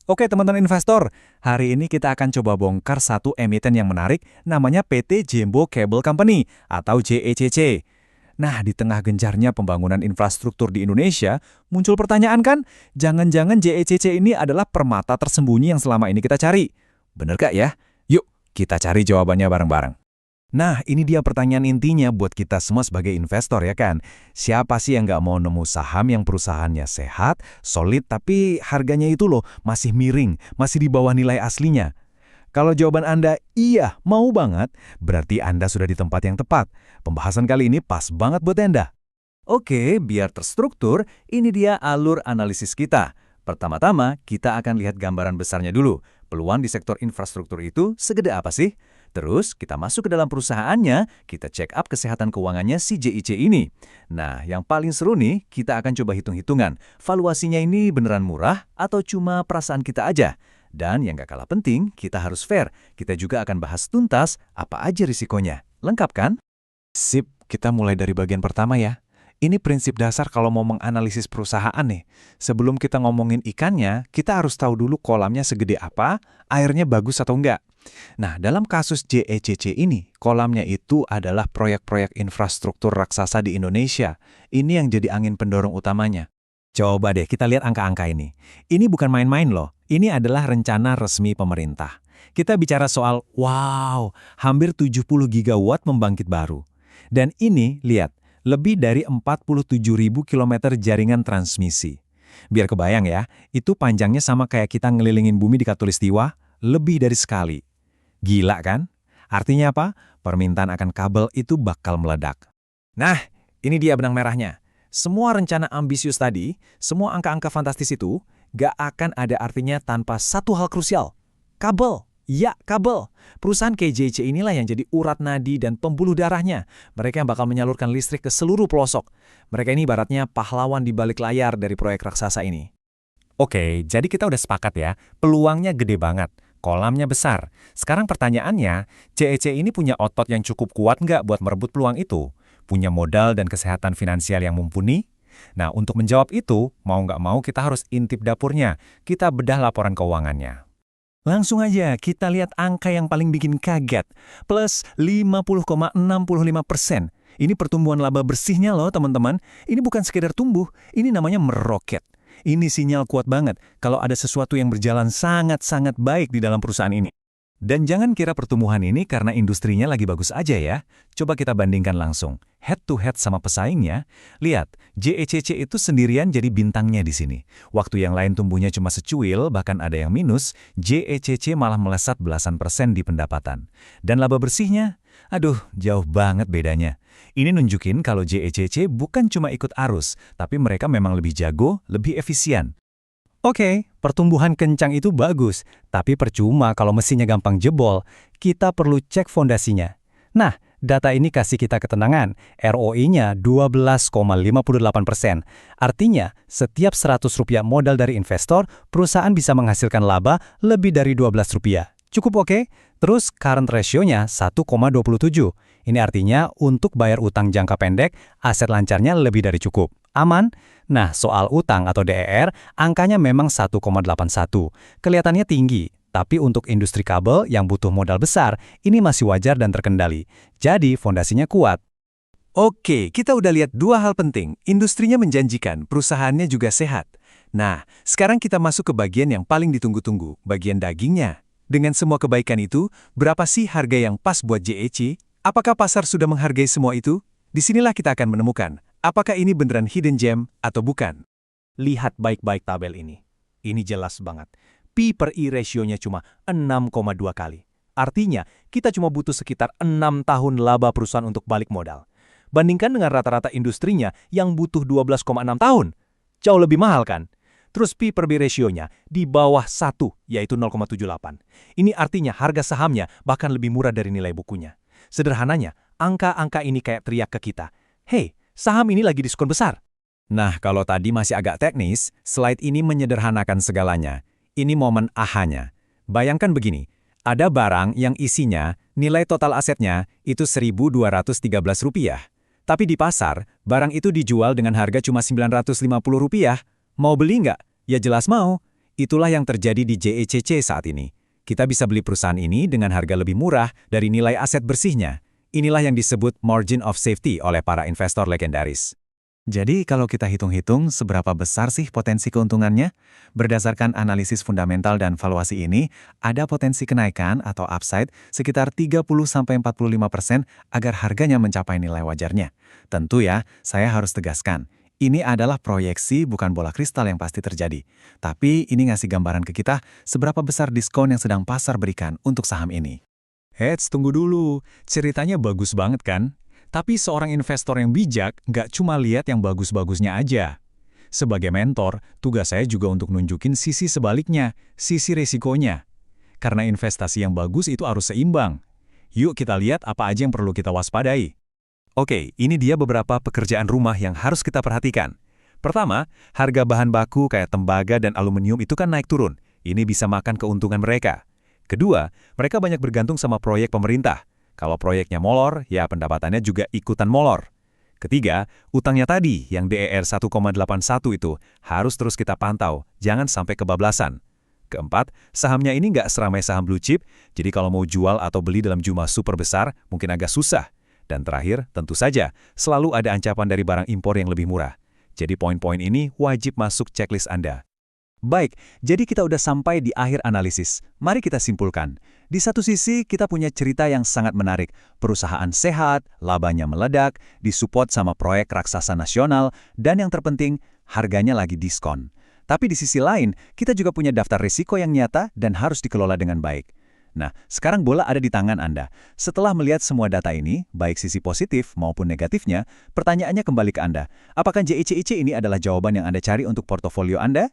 Oke teman-teman investor, hari ini kita akan coba bongkar satu emiten yang menarik namanya PT Jembo Cable Company atau JECC. Nah, di tengah gencarnya pembangunan infrastruktur di Indonesia, muncul pertanyaan kan, jangan-jangan JECC ini adalah permata tersembunyi yang selama ini kita cari. Bener gak ya? Yuk, kita cari jawabannya bareng-bareng. Nah, ini dia pertanyaan intinya buat kita semua sebagai investor ya kan. Siapa sih yang nggak mau nemu saham yang perusahaannya sehat, solid, tapi harganya itu loh masih miring, masih di bawah nilai aslinya? Kalau jawaban Anda iya, mau banget, berarti Anda sudah di tempat yang tepat. Pembahasan kali ini pas banget buat Anda. Oke, biar terstruktur, ini dia alur analisis kita. Pertama-tama, kita akan lihat gambaran besarnya dulu. Peluang di sektor infrastruktur itu segede apa sih? Terus, kita masuk ke dalam perusahaannya, kita check up kesehatan keuangannya si JIC ini. Nah, yang paling seru nih, kita akan coba hitung-hitungan. Valuasinya ini beneran murah atau cuma perasaan kita aja? Dan yang gak kalah penting, kita harus fair. Kita juga akan bahas tuntas apa aja risikonya. Lengkap kan? Sip, kita mulai dari bagian pertama ya. Ini prinsip dasar kalau mau menganalisis perusahaan nih. Sebelum kita ngomongin ikannya, kita harus tahu dulu kolamnya segede apa, airnya bagus atau enggak. Nah, dalam kasus JECC ini, kolamnya itu adalah proyek-proyek infrastruktur raksasa di Indonesia. Ini yang jadi angin pendorong utamanya. Coba deh kita lihat angka-angka ini. Ini bukan main-main loh. Ini adalah rencana resmi pemerintah. Kita bicara soal, wow, hampir 70 gigawatt membangkit baru. Dan ini, lihat, lebih dari 47.000 kilometer jaringan transmisi. Biar kebayang ya, itu panjangnya sama kayak kita ngelilingin bumi di Khatulistiwa, lebih dari sekali. Gila kan? Artinya apa? Permintaan akan kabel itu bakal meledak. Nah, ini dia benang merahnya. Semua rencana ambisius tadi, semua angka-angka fantastis itu, gak akan ada artinya tanpa satu hal krusial. Kabel. Ya, kabel. Perusahaan KJC inilah yang jadi urat nadi dan pembuluh darahnya. Mereka yang bakal menyalurkan listrik ke seluruh pelosok. Mereka ini ibaratnya pahlawan di balik layar dari proyek raksasa ini. Oke, jadi kita udah sepakat ya, peluangnya gede banget. Kolamnya besar. Sekarang pertanyaannya, JEC ini punya otot yang cukup kuat nggak buat merebut peluang itu? Punya modal dan kesehatan finansial yang mumpuni? Nah, untuk menjawab itu, mau nggak mau kita harus intip dapurnya. Kita bedah laporan keuangannya. Langsung aja, kita lihat angka yang paling bikin kaget. Plus 50,65%. Ini pertumbuhan laba bersihnya loh, teman-teman. Ini bukan sekedar tumbuh, ini namanya meroket. Ini sinyal kuat banget kalau ada sesuatu yang berjalan sangat-sangat baik di dalam perusahaan ini. Dan jangan kira pertumbuhan ini karena industrinya lagi bagus aja ya. Coba kita bandingkan langsung. Head to head sama pesaingnya. Lihat, JECC itu sendirian jadi bintangnya di sini. Waktu yang lain tumbuhnya cuma secuil, bahkan ada yang minus, JECC malah melesat belasan persen di pendapatan. Dan laba bersihnya? Aduh, jauh banget bedanya. Ini nunjukin kalau JECC bukan cuma ikut arus, tapi mereka memang lebih jago, lebih efisien. Oke, pertumbuhan kencang itu bagus, tapi percuma kalau mesinnya gampang jebol. Kita perlu cek fondasinya. Nah, data ini kasih kita ketenangan. ROI-nya 12,58%. Artinya, setiap Rp100 modal dari investor, perusahaan bisa menghasilkan laba lebih dari Rp12. Cukup oke? Terus current ratio-nya 1,27. Ini artinya untuk bayar utang jangka pendek, aset lancarnya lebih dari cukup. Aman? Nah, soal utang atau DER, angkanya memang 1,81. Kelihatannya tinggi, tapi untuk industri kabel yang butuh modal besar, ini masih wajar dan terkendali. Jadi, fondasinya kuat. Oke, kita udah lihat dua hal penting. Industrinya menjanjikan, perusahaannya juga sehat. Nah, sekarang kita masuk ke bagian yang paling ditunggu-tunggu, bagian dagingnya. Dengan semua kebaikan itu, berapa sih harga yang pas buat JEC? Apakah pasar sudah menghargai semua itu? Disinilah kita akan menemukan, apakah ini beneran hidden gem atau bukan? Lihat baik-baik tabel ini. Ini jelas banget. P per I ratio-nya cuma 6,2 kali. Artinya, kita cuma butuh sekitar 6 tahun laba perusahaan untuk balik modal. Bandingkan dengan rata-rata industrinya yang butuh 12,6 tahun. Jauh lebih mahal kan? Terus P per B ratio-nya di bawah 1, yaitu 0,78. Ini artinya harga sahamnya bahkan lebih murah dari nilai bukunya. Sederhananya, angka-angka ini kayak teriak ke kita, "Hei, saham ini lagi diskon besar." Nah, kalau tadi masih agak teknis, slide ini menyederhanakan segalanya. Ini momen ahanya. Bayangkan begini, ada barang yang isinya, nilai total asetnya itu Rp1.213. Tapi di pasar, barang itu dijual dengan harga cuma Rp950. Mau beli nggak? Ya jelas mau. Itulah yang terjadi di JECC saat ini. Kita bisa beli perusahaan ini dengan harga lebih murah dari nilai aset bersihnya. Inilah yang disebut margin of safety oleh para investor legendaris. Jadi kalau kita hitung-hitung seberapa besar sih potensi keuntungannya? Berdasarkan analisis fundamental dan valuasi ini, ada potensi kenaikan atau upside sekitar 30-45% agar harganya mencapai nilai wajarnya. Tentu ya, saya harus tegaskan, ini adalah proyeksi bukan bola kristal yang pasti terjadi. Tapi ini ngasih gambaran ke kita seberapa besar diskon yang sedang pasar berikan untuk saham ini. Heads, tunggu dulu. Ceritanya bagus banget kan? Tapi seorang investor yang bijak nggak cuma lihat yang bagus-bagusnya aja. Sebagai mentor, tugas saya juga untuk nunjukin sisi sebaliknya, sisi resikonya. Karena investasi yang bagus itu harus seimbang. Yuk kita lihat apa aja yang perlu kita waspadai. Oke, ini dia beberapa pekerjaan rumah yang harus kita perhatikan. Pertama, harga bahan baku kayak tembaga dan aluminium itu kan naik turun. Ini bisa makan keuntungan mereka. Kedua, mereka banyak bergantung sama proyek pemerintah. Kalau proyeknya molor, ya pendapatannya juga ikutan molor. Ketiga, utangnya tadi yang DER 1,81 itu harus terus kita pantau, jangan sampai kebablasan. Keempat, sahamnya ini nggak seramai saham blue chip, jadi kalau mau jual atau beli dalam jumlah super besar, mungkin agak susah. Dan terakhir, tentu saja, selalu ada ancaman dari barang impor yang lebih murah. Jadi poin-poin ini wajib masuk checklist Anda. Baik, jadi kita udah sampai di akhir analisis. Mari kita simpulkan. Di satu sisi, kita punya cerita yang sangat menarik. Perusahaan sehat, labanya meledak, disupport sama proyek raksasa nasional, dan yang terpenting, harganya lagi diskon. Tapi di sisi lain, kita juga punya daftar risiko yang nyata dan harus dikelola dengan baik. Nah, sekarang bola ada di tangan Anda. Setelah melihat semua data ini, baik sisi positif maupun negatifnya, pertanyaannya kembali ke Anda. Apakah JECC ini adalah jawaban yang Anda cari untuk portofolio Anda?